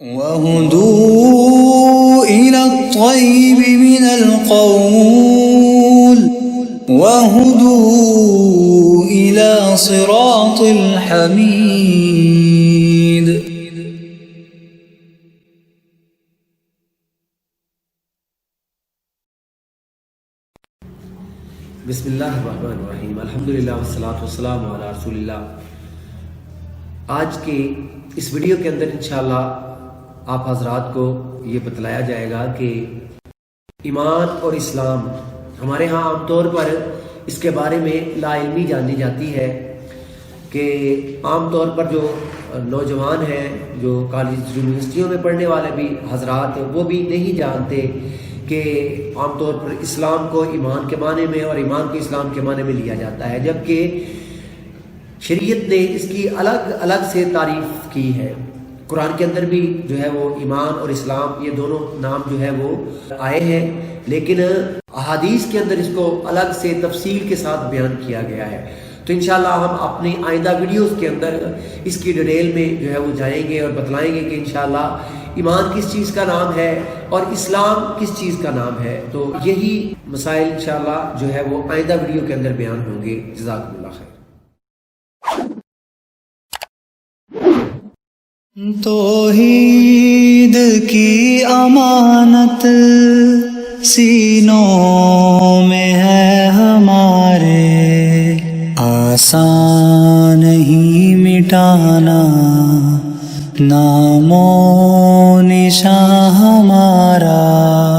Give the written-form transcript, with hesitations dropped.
وَهُدُوا إِلَى الطَّيِّبِ مِنَ الْقَوْلِ وَهُدُوا إِلَى صِرَاطِ الْحَمِيدِ. بسم اللہ الرحمن الرحیم، الحمدللہ والصلاۃ والسلام علی رسول اللہ. آج کے اس ویڈیو کے اندر انشاءاللہ آپ حضرات کو یہ بتلایا جائے گا کہ ایمان اور اسلام ہمارے ہاں عام طور پر اس کے بارے میں لا علمی جانی جاتی ہے کہ عام طور پر جو نوجوان ہیں، جو کالج یونیورسٹیوں میں پڑھنے والے بھی حضرات، وہ بھی نہیں جانتے کہ عام طور پر اسلام کو ایمان کے معنی میں اور ایمان کو اسلام کے معنی میں لیا جاتا ہے، جبکہ شریعت نے اس کی الگ الگ سے تعریف کی ہے. قرآن کے اندر بھی جو ہے وہ ایمان اور اسلام یہ دونوں نام جو ہے وہ آئے ہیں، لیکن احادیث کے اندر اس کو الگ سے تفصیل کے ساتھ بیان کیا گیا ہے. تو انشاءاللہ ہم اپنی آئندہ ویڈیوز کے اندر اس کی ڈیٹیل میں جو ہے وہ جائیں گے اور بتلائیں گے کہ انشاءاللہ ایمان کس چیز کا نام ہے اور اسلام کس چیز کا نام ہے. تو یہی مسائل انشاءاللہ جو ہے وہ آئندہ ویڈیو کے اندر بیان ہوں گے. جزاکم اللہ خیر. توحید کی امانت سینوں میں ہے ہمارے، آسان نہیں مٹانا نام و نشان ہمارا.